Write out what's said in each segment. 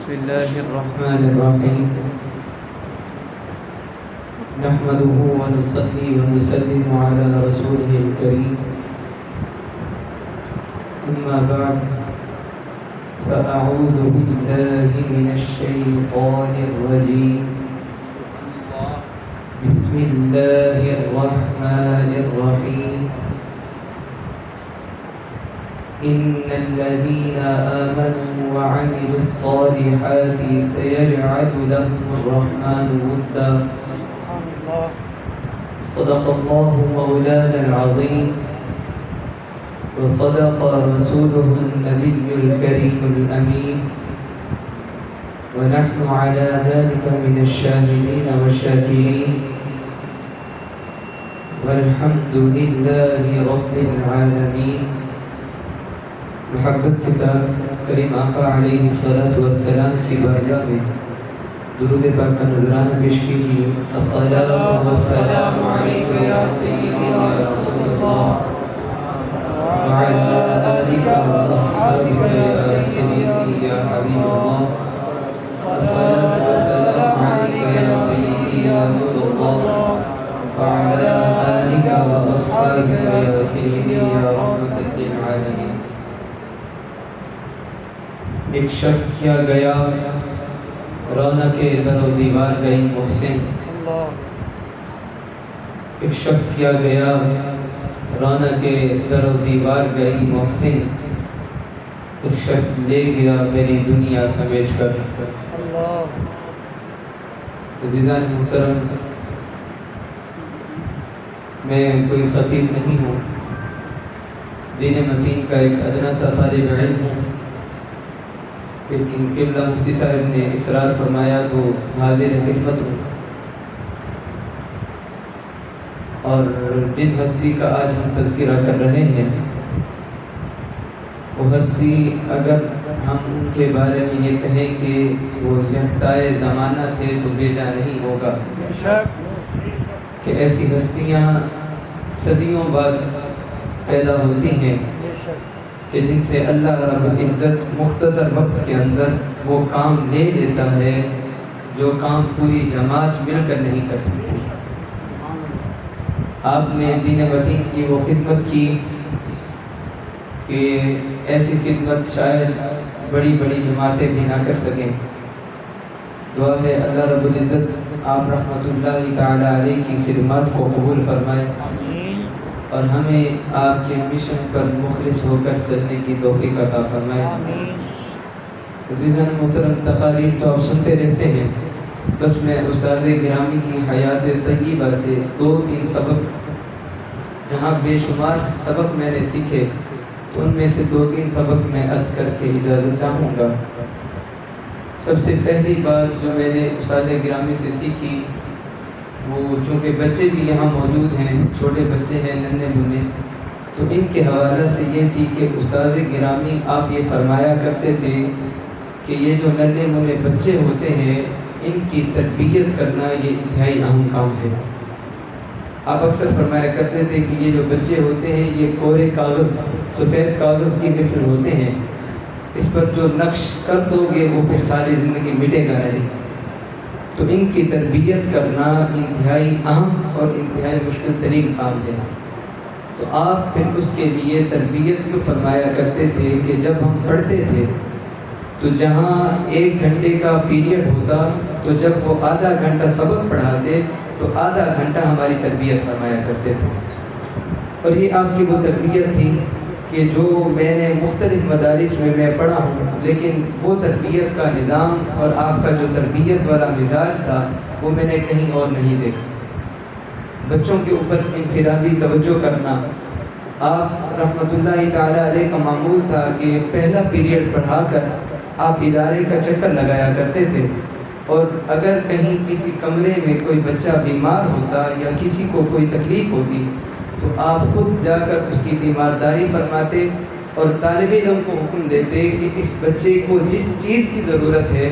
بسم الله الرحمن الرحيم نحمده ونصلي ونسلم على رسوله الكريم أما بعد فأعوذ بالله من الشيطان الرجيم بسم الله الرحمن الرحيم إن الذين آمنوا وعملوا الصالحات سيجعل لهم الرحمن ودا صدق الله مولانا العظيم وصدق رسوله النبي الكريم الأمين ونحن على ذلك من الشاهدين والشاكرين والحمد لله رب العالمين. محبت کے ساتھ کریم آقا علیہ الصلوۃ والسلام کی بارگاہ میں درود پاک کا نذرانہ پیش کیجیے. الصلاۃ والسلام علیک یا سیدی یا رسول اللہ وعلی آلک واصحابک یا سیدی یا حبیب اللہ. الصلاۃ والسلام علیک یا سیدی یا نور اللہ وعلی آلک واصحابک یا سیدی یا رحمۃ للعالمین. ایک شخص کیا گیا رونق در و دیوار گئی محسن. ایک شخص کیا گیا رونق در و دیوار گئی محسن. ایک شخص لے گیا میری دنیا سمیٹ کر. عزیزان محترم، میں کوئی خطیب نہیں ہوں، دین متین کا ایک ادنا سا طالب علم ہوں، لیکن قبلہ مفتی صاحب نے اصرار فرمایا تو حاضر خدمت ہوں. اور جن ہستی کا آج ہم تذکرہ کر رہے ہیں وہ ہستی اگر ہم ان کے بارے میں یہ کہیں کہ وہ یکتائے زمانہ تھے تو بے جا نہیں ہوگا، کہ ایسی ہستیاں صدیوں بعد پیدا ہوتی ہیں کہ جن سے اللہ رب العزت مختصر وقت کے اندر وہ کام لے لیتا ہے جو کام پوری جماعت مل کر نہیں کر سکتی. آپ نے دین متین کی وہ خدمت کی کہ ایسی خدمت شاید بڑی بڑی جماعتیں بھی نہ کر سکیں. دعا ہے اللہ رب العزت آپ رحمۃ اللہ تعالی علیہ کی خدمات کو قبول فرمائے اور ہمیں آپ کے مشن پر مخلص ہو کر چلنے کی توفیق عطا فرمائے. عزیزان محترم، تقاریر تو آپ سنتے رہتے ہیں، بس میں استاد گرامی کی حیات طیبہ سے 2-3 سبق، جہاں بے شمار سبق میں نے سیکھے، تو ان میں سے 2-3 سبق میں عرض کر کے اجازت چاہوں گا. سب سے پہلی بات جو میں نے استاد گرامی سے سیکھی، وہ چونکہ بچے بھی یہاں موجود ہیں، چھوٹے بچے ہیں ننھے منے، تو ان کے حوالے سے یہ تھی کہ استاد گرامی آپ یہ فرمایا کرتے تھے کہ یہ جو ننھے منے بچے ہوتے ہیں ان کی تربیت کرنا یہ انتہائی اہم کام ہے. آپ اکثر فرمایا کرتے تھے کہ یہ جو بچے ہوتے ہیں یہ کورے کاغذ، سفید کاغذ کی مثل ہوتے ہیں، اس پر جو نقش کر دو گے وہ پھر ساری زندگی مٹے گا نہیں. تو ان کی تربیت کرنا انتہائی اہم اور انتہائی مشکل ترین کام ہے. تو آپ پھر اس کے لیے تربیت کیوں فرمایا کرتے تھے کہ جب ہم پڑھتے تھے تو جہاں 1 گھنٹے کا پیریڈ ہوتا تو جب وہ آدھا گھنٹہ سبق پڑھاتے تو آدھا گھنٹہ ہماری تربیت فرمایا کرتے تھے. اور یہ آپ کی وہ تربیت تھی کہ جو میں نے مختلف مدارس میں پڑھا ہوں، لیکن وہ تربیت کا نظام اور آپ کا جو تربیت والا مزاج تھا وہ میں نے کہیں اور نہیں دیکھا. بچوں کے اوپر انفرادی توجہ کرنا. آپ رحمۃ اللہ تعالی علیہ کا معمول تھا کہ پہلا پیریڈ پڑھا کر آپ ادارے کا چکر لگایا کرتے تھے، اور اگر کہیں کسی کمرے میں کوئی بچہ بیمار ہوتا یا کسی کو کوئی تکلیف ہوتی تو آپ خود جا کر اس کی تیمارداری فرماتے اور طالب علم کو حکم دیتے کہ اس بچے کو جس چیز کی ضرورت ہے،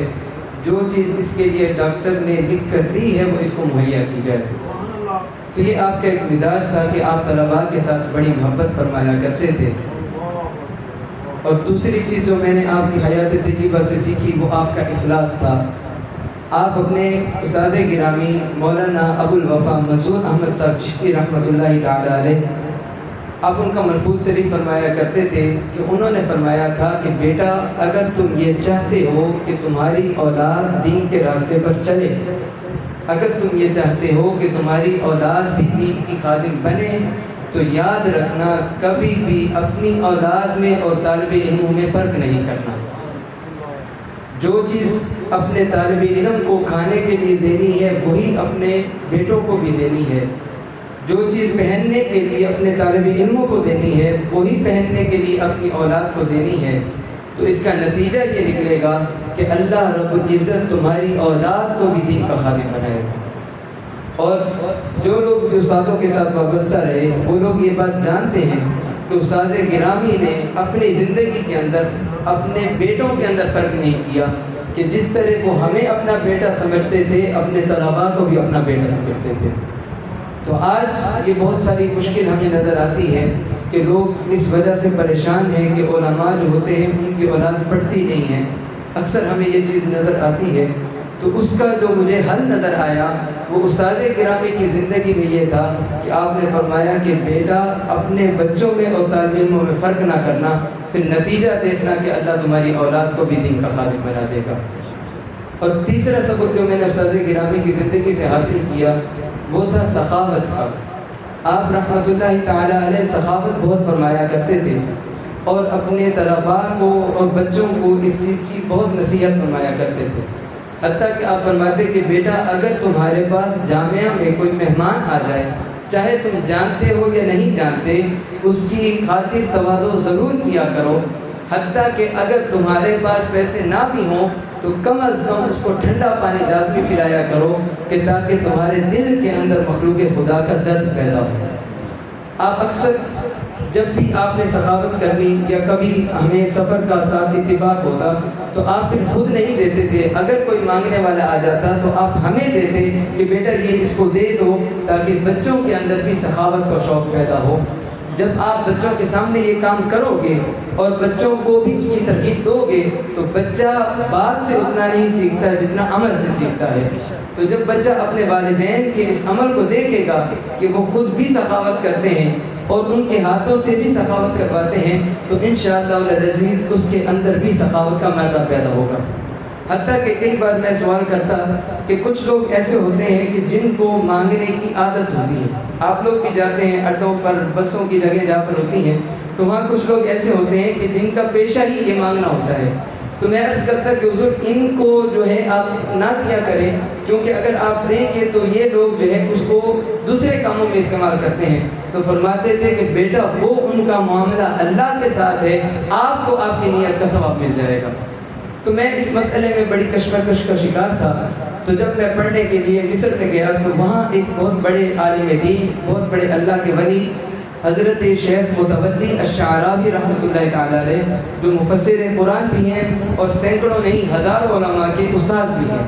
جو چیز اس کے لیے ڈاکٹر نے لکھ کر دی ہے وہ اس کو مہیا کی جائے. تو یہ آپ کا ایک مزاج تھا کہ آپ طلباء کے ساتھ بڑی محبت فرمایا کرتے تھے. اور دوسری چیز جو میں نے آپ کی حیات طیبہ سے سیکھی وہ آپ کا اخلاص تھا۔ آپ اپنے استاد گرامی مولانا ابو الوفا منظور احمد صاحب چشتی رحمۃ اللہ تعالی علیہ، آپ ان کا ملفوظ شریف فرمایا کرتے تھے کہ انہوں نے فرمایا تھا کہ بیٹا اگر تم یہ چاہتے ہو کہ تمہاری اولاد دین کے راستے پر چلے، اگر تم یہ چاہتے ہو کہ تمہاری اولاد بھی دین کی خادم بنے، تو یاد رکھنا کبھی بھی اپنی اولاد میں اور طالب علموں میں فرق نہیں کرنا۔ جو چیز اپنے طالب علم کو کھانے کے لیے دینی ہے وہی اپنے بیٹوں کو بھی دینی ہے، جو چیز پہننے کے لیے اپنے طالب علموں کو دینی ہے وہی پہننے کے لیے اپنی اولاد کو دینی ہے۔ تو اس کا نتیجہ یہ نکلے گا کہ اللہ رب العزت تمہاری اولاد کو بھی دین کا خادم بنائے گا۔ اور جو لوگ بھی استادوں کے ساتھ وابستہ رہے وہ لوگ یہ بات جانتے ہیں کہ استاد گرامی نے اپنی زندگی کے اندر اپنے بیٹوں کے اندر فرق نہیں کیا، کہ جس طرح وہ ہمیں اپنا بیٹا سمجھتے تھے اپنے طلباء کو بھی اپنا بیٹا سمجھتے تھے۔ تو آج یہ بہت ساری مشکل ہمیں نظر آتی ہے کہ لوگ اس وجہ سے پریشان ہیں کہ علماء جو ہوتے ہیں ان کی اولاد پڑھتی نہیں ہے، اکثر ہمیں یہ چیز نظر آتی ہے۔ تو اس کا جو مجھے حل نظر آیا وہ استاد گرامی کی زندگی میں یہ تھا کہ آپ نے فرمایا کہ بیٹا اپنے بچوں میں اور طالب علموں میں فرق نہ کرنا، پھر نتیجہ دیکھنا کہ اللہ تمہاری اولاد کو بھی دین کا خادم بنا دے گا۔ اور تیسرا سبق جو میں نے استاد گرامی کی زندگی سے حاصل کیا وہ تھا سخاوت کا۔ آپ رحمۃ اللہ تعالی علیہ سخاوت بہت فرمایا کرتے تھے اور اپنے طلباء کو اور بچوں کو اس چیز کی بہت نصیحت فرمایا کرتے تھے، حتیٰ کہ آپ فرماتے کہ بیٹا اگر تمہارے پاس جامعہ میں کوئی مہمان آ جائے، چاہے تم جانتے ہو یا نہیں جانتے، اس کی خاطر تواضع ضرور کیا کرو، حتیٰ کہ اگر تمہارے پاس پیسے نہ بھی ہوں تو کم از کم اس کو ٹھنڈا پانی لازمی پلایا کرو، کہ تاکہ تمہارے دل کے اندر مخلوق خدا کا درد پیدا ہو۔ آپ اکثر جب بھی آپ نے سخاوت کرنی یا کبھی ہمیں سفر کا ساتھ اتفاق ہوتا تو آپ پھر خود نہیں دیتے تھے، اگر کوئی مانگنے والا آ جاتا تو آپ ہمیں دیتے کہ بیٹا یہ اس کو دے دو، تاکہ بچوں کے اندر بھی سخاوت کا شوق پیدا ہو۔ جب آپ بچوں کے سامنے یہ کام کرو گے اور بچوں کو بھی اس کی ترغیب دو گے تو بچہ بات سے اتنا نہیں سیکھتا جتنا عمل سے سیکھتا ہے۔ تو جب بچہ اپنے والدین کے اس عمل کو دیکھے گا کہ وہ خود بھی سخاوت کرتے ہیں اور ان کے ہاتھوں سے بھی سخاوت کرواتے ہیں تو انشاءاللہ العزیز اس کے اندر بھی سخاوت کا مادہ پیدا ہوگا۔ حتیٰ کہ کئی بار میں سوال کرتا کہ کچھ لوگ ایسے ہوتے ہیں کہ جن کو مانگنے کی عادت ہوتی ہے، آپ لوگ بھی جاتے ہیں اڈوں پر، بسوں کی جگہ جہاں پر ہوتی ہیں تو وہاں کچھ لوگ ایسے ہوتے ہیں کہ جن کا پیشہ ہی یہ مانگنا ہوتا ہے۔ تو میں عرض کرتا کہ حضور ان کو جو ہے آپ نہ کیا کریں، کیونکہ اگر آپ دیں گے تو یہ لوگ جو ہے اس کو دوسرے کاموں میں استعمال کرتے ہیں۔ تو فرماتے تھے کہ بیٹا وہ ان کا معاملہ اللہ کے ساتھ ہے، آپ کو آپ کی نیت کا ثواب مل جائے گا۔ تو میں اس مسئلے میں بڑی کشمکش کا شکار تھا۔ تو جب میں پڑھنے کے لیے مصر میں گیا تو وہاں ایک بہت بڑے عالم دین، بہت بڑے اللہ کے ولی حضرت شیخ متولی الشعراوی رحمۃ اللہ تعالی علیہ، جو مفسر قرآن بھی ہیں اور سینکڑوں نہیں ہزاروں علماء کے استاد بھی ہیں،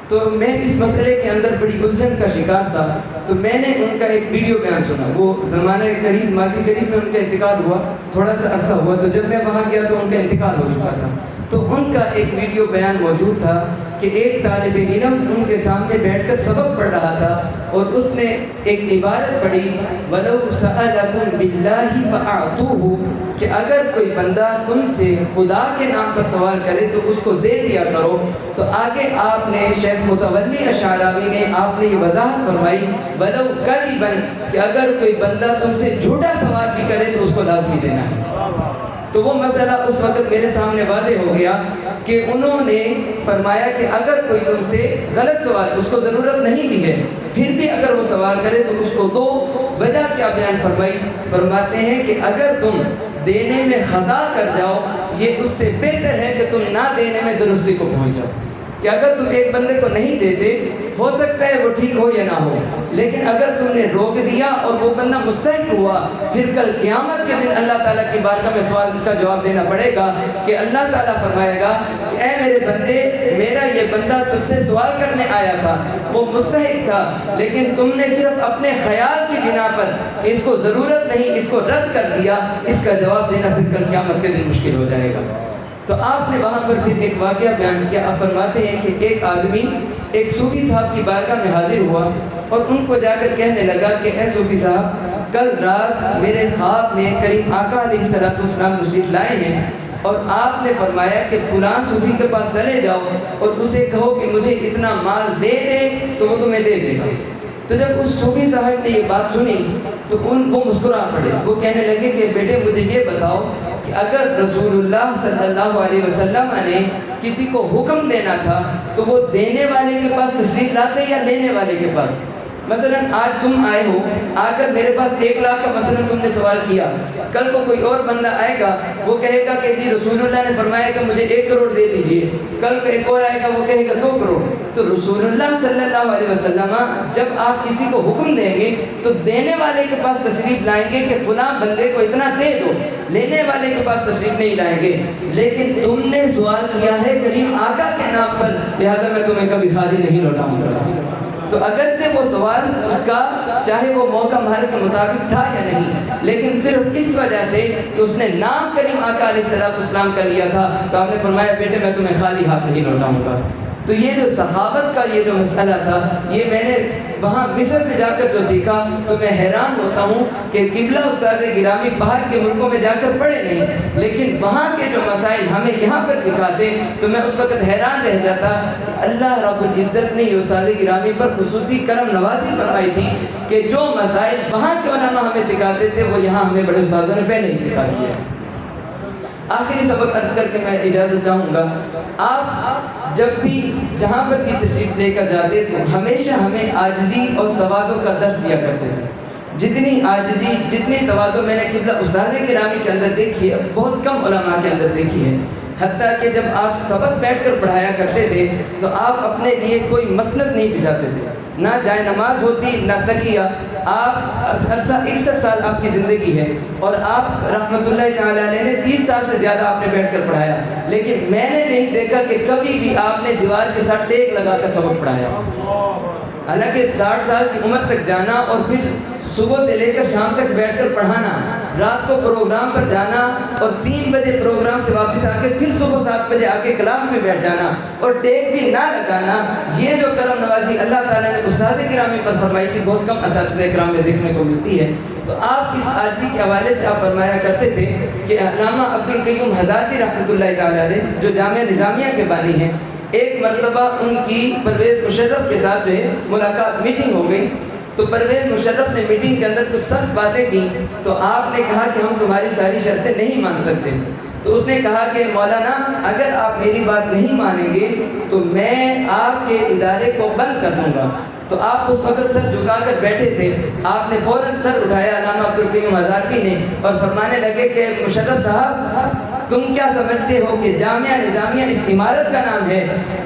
تو میں اس مسئلے کے اندر بڑی الجھن کا شکار تھا۔ تو میں نے ان کا ایک ویڈیو بیان سنا، وہ زمانہ قریب ماضی قریب میں ان کا انتقال ہوا، تھوڑا سا عرصہ ہوا، تو جب میں وہاں گیا تو ان کا انتقال ہو چکا تھا۔ تو ان کا ایک ویڈیو بیان موجود تھا کہ ایک طالب علم ان کے سامنے بیٹھ کر سبق پڑھ رہا تھا اور اس نے ایک عبارت پڑھی وَلَوْ سَأَلَكُمْ بِاللَّهِ فَأَعْطُوهُ، کہ اگر کوئی بندہ تم سے خدا کے نام پر سوال کرے تو اس کو دے دیا کرو۔ تو آگے آپ نے شیخ متولی الشعراوی نے آپ نے یہ وضاحت فرمائی وَلَوْ كَذِبًا، کہ اگر کوئی بندہ تم سے جھوٹا سوال بھی کرے تو اس کو لازمی دینا ہے۔ تو وہ مسئلہ اس وقت میرے سامنے واضح ہو گیا کہ انہوں نے فرمایا کہ اگر کوئی تم سے غلط سوال، اس کو ضرورت نہیں بھی ہے، پھر بھی اگر وہ سوال کرے تو اس کو دو۔ وجہ کیا بیان فرمائی؟ فرماتے ہیں کہ اگر تم دینے میں خطا کر جاؤ یہ اس سے بہتر ہے کہ تم نہ دینے میں درستی کو پہنچ جاؤ، کہ اگر تم ایک بندے کو نہیں دیتے ہو سکتا ہے وہ ٹھیک ہو یا نہ ہو، لیکن اگر تم نے روک دیا اور وہ بندہ مستحق ہوا، پھر کل قیامت کے دن اللہ تعالیٰ کی بارگاہ میں سوال کا جواب دینا پڑے گا کہ اللہ تعالیٰ فرمائے گا کہ اے میرے بندے، میرا یہ بندہ تجھ سے سوال کرنے آیا تھا، وہ مستحق تھا، لیکن تم نے صرف اپنے خیال کی بنا پر کہ اس کو ضرورت نہیں، اس کو رد کر دیا، اس کا جواب دینا پھر کل قیامت کے دن مشکل ہو جائے گا۔ تو آپ نے وہاں پر پھر ایک واقعہ بیان کیا۔ آپ فرماتے ہیں کہ ایک آدمی ایک صوفی صاحب کی بارگاہ میں حاضر ہوا اور ان کو جا کر کہنے لگا کہ اے صوفی صاحب، کل رات میرے خواب میں کریم آقا علیہ السلام تشریف لائے ہیں اور آپ نے فرمایا کہ فلاں صوفی کے پاس چلے جاؤ اور اسے کہو کہ مجھے اتنا مال دے دے تو وہ تمہیں دے دے گا۔ تو جب اس صوفی صاحب نے یہ بات سنی تو وہ مسکرا پڑے، وہ کہنے لگے کہ بیٹے مجھے یہ بتاؤ کہ اگر رسول اللہ صلی اللہ علیہ وسلم نے کسی کو حکم دینا تھا تو وہ دینے والے کے پاس تشریف لاتے یا لینے والے کے پاس؟ مثلا آج تم آئے ہو، آ کر میرے پاس 1 لاکھ کا مثلا تم نے سوال کیا، کل کو کوئی اور بندہ آئے گا، وہ کہے گا کہ جی رسول اللہ نے فرمایا کہ مجھے 1 کروڑ دے دیجئے، کل کو ایک اور آئے گا وہ کہے گا 2 کروڑ۔ تو رسول اللہ صلی اللہ علیہ وسلم جب آپ کسی کو حکم دیں گے تو دینے والے کے پاس تشریف لائیں گے کہ فلاں بندے کو اتنا دے دو، لینے والے کے پاس تشریف نہیں لائیں گے۔ لیکن تم نے سوال کیا ہے کریم آقا کے نام پر، لہذا میں تمہیں کبھی خالی نہیں لوٹاؤں گا۔ تو اگرچہ وہ سوال اس کا چاہے وہ موقع مال کے مطابق تھا یا نہیں، لیکن صرف اس وجہ سے کہ اس نے نام کریم آقا علیہ السلام کا لیا تھا تو آپ نے فرمایا بیٹے میں تمہیں خالی ہاتھ نہیں لوٹاؤں گا۔ تو یہ جو سخاوت کا یہ جو مسئلہ تھا، یہ میں نے وہاں مصر میں جا کر جو سیکھا تو میں حیران ہوتا ہوں کہ قبلہ استاد گرامی باہر کے ملکوں میں جا کر پڑھے نہیں، لیکن وہاں کے جو مسائل ہمیں یہاں پر سکھاتے تو میں اس وقت حیران رہ جاتا کہ اللہ رب العزت نے یہ استاد گرامی پر خصوصی کرم نوازی فرمائی تھی کہ جو مسائل وہاں کے علماء ہمیں سکھاتے تھے وہ یہاں ہمیں بڑے استادوں نے پہلے ہی سکھا دیا۔ آخری سبق عرض کر کے میں اجازت چاہوں گا، آپ جب بھی جہاں پر بھی تشریف لے کر جاتے تو ہمیشہ ہمیں عاجزی اور تواضع کا درس دیا کرتے تھے۔ جتنی عاجزی جتنی تواضع میں نے قبلہ استاد گرامی کے اندر دیکھی ہے بہت کم علماء کے اندر دیکھی ہے۔ حتیٰ کہ جب آپ سبق بیٹھ کر پڑھایا کرتے تھے تو آپ اپنے لیے کوئی مسند نہیں بچھاتے تھے، نہ جائے نماز ہوتی نہ تکیہ۔ آپ 61 سال آپ کی زندگی ہے اور آپ رحمۃ اللہ تعالیٰ علیہ نے 30 سال سے زیادہ آپ نے بیٹھ کر پڑھایا، لیکن میں نے نہیں دیکھا کہ کبھی بھی آپ نے دیوار کے ساتھ ٹیک لگا کر سبق پڑھایا۔ حالانکہ 60 سال کی عمر تک جانا اور پھر صبح سے لے کر شام تک بیٹھ کر پڑھانا، رات کو پروگرام پر جانا اور 3 بجے پروگرام سے واپس آ کے پھر صبح 7 بجے آ کے کلاس میں بیٹھ جانا اور ٹیک بھی نہ لگانا، یہ جو کرم نوازی اللہ تعالیٰ نے استاد گرامی پر فرمائی تھی بہت کم اساتذہ کرام میں دیکھنے کو ملتی ہے۔ تو آپ اس عاجزی کے حوالے سے آپ فرمایا کرتے تھے کہ علامہ عبدالقیوم ہزاروی رحمۃ اللہ تعالیٰ علیہ جو جامعہ نظامیہ کے بانی ہیں، ایک مرتبہ ان کی پرویز مشرف کے ساتھ جو ہے ملاقات میٹنگ ہو گئی، تو پرویز مشرف نے میٹنگ کے اندر کچھ سخت باتیں کی تو آپ نے کہا کہ ہم تمہاری ساری شرطیں نہیں مان سکتے۔ تو اس نے کہا کہ مولانا اگر آپ میری بات نہیں مانیں گے تو میں آپ کے ادارے کو بند کر دوں گا۔ تو آپ اس وقت سر جھکا کر بیٹھے تھے، آپ نے فوراً سر اٹھایا علامہ عبدالقیوم ہزاروی نے اور فرمانے لگے کہ مشرف صاحب تم کیا سمجھتے ہو کہ جامعہ نظامیہ اس عمارت کا نام ہے؟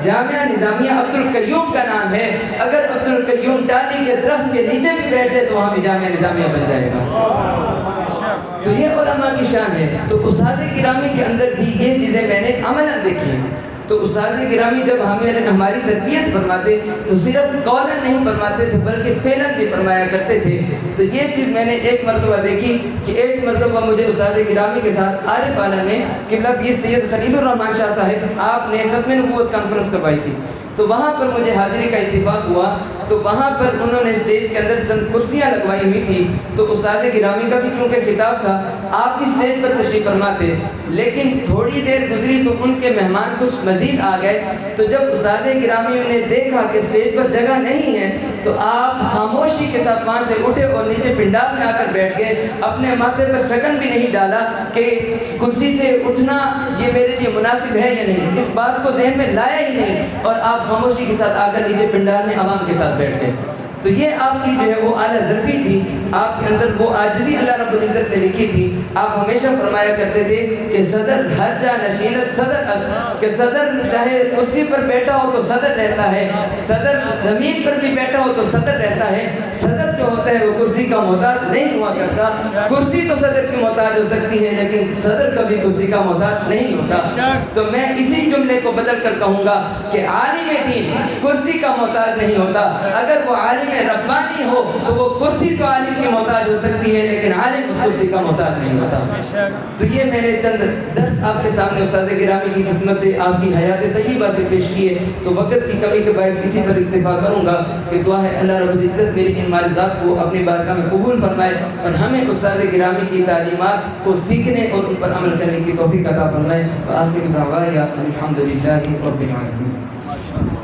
جامعہ نظامیہ عبدالقیوم کا نام ہے۔ اگر عبدالقیوم ٹالی کے درخت کے نیچے بھی بیٹھ جائے تو وہاں بھی جامعہ نظامیہ بن جائے گا۔ تو یہ علماء کی شان ہے۔ تو استاد گرامی کے اندر بھی یہ چیزیں میں نے عملاً دیکھی ہیں۔ تو استاد گرامی جب ہماری تربیت فرماتے تو صرف قولاً نہیں فرماتے تھے بلکہ فعلاً بھی فرمایا کرتے تھے۔ تو یہ چیز میں نے ایک مرتبہ دیکھی کہ ایک مرتبہ مجھے استاد گرامی کے ساتھ عارف عالم نے قبلہ پیر سید خلیل الرحمن شاہ صاحب آپ نے ختم نبوت کانفرنس کروائی تھی، تو وہاں پر مجھے حاضری کا اتفاق ہوا۔ تو وہاں پر انہوں نے اسٹیج کے اندر چند کرسیاں لگوائی ہوئی تھی، تو استاد گرامی کا بھی چونکہ خطاب تھا، آپ بھی اسٹیج پر تشریف فرما تھے، لیکن تھوڑی دیر گزری تو ان کے مہمان کچھ مزید آ گئے۔ تو جب استاد گرامی نے دیکھا کہ اسٹیج پر جگہ نہیں ہے تو آپ خاموشی کے ساتھ وہاں سے اٹھے اور نیچے پنڈال میں آ کر بیٹھ گئے، اپنے ماتھے پر شگن بھی نہیں ڈالا کہ کرسی سے اٹھنا یہ میرے لیے مناسب ہے یا نہیں، اس بات کو ذہن میں لایا ہی نہیں، اور آپ خاموشی کے ساتھ آ کر نیچے پنڈال میں عوام کے ساتھ بیٹھ گئے۔ تو یہ آپ کی جو ہے وہ اعلیٰ ظرفی تھی، آپ کے اندر وہ عاجزی اللہ رب العزت نے لکھی تھی۔ آپ ہمیشہ فرمایا کرتے تھے کہ صدر ہر جا نشینت صدر است، کہ صدر چاہے کرسی پر بیٹھا ہو تو صدر رہتا ہے، صدر زمین پر بھی بیٹھا ہو تو صدر رہتا ہے۔ صدر جو ہوتا ہے وہ کرسی کا محتاج نہیں ہوا کرتا، کرسی تو صدر کی محتاج ہو سکتی ہے لیکن صدر کبھی کرسی کا محتاج نہیں ہوتا۔ تو میں اسی جملے کو بدل کر کہوں گا کہ عالم دین کرسی کا محتاج نہیں ہوتا، اگر وہ عالم ربانی ہو تو وہ کرسی تو عالم کی محتاج ہو سکتی ہے لیکن عالم اس کرسی کا محتاج نہیں ہوتا۔ تو یہ میں نے چند درس آپ کے سامنے استاد گرامی کی خدمت سے آپ کی حیات طیبہ سے پیش کیے، تو وقت کی کمی کے باعث اسی پر اکتفا کروں گا کہ دعا ہے اللہ رب العزت میری ان معرضات کو اپنی بارگاہ میں قبول فرمائے اور ہمیں استاد گرامی کی تعلیمات کو سیکھنے اور ان پر عمل کرنے کی توفیق عطا فرمائے۔ وآخر دعوانا الحمدللہ رب العالمین۔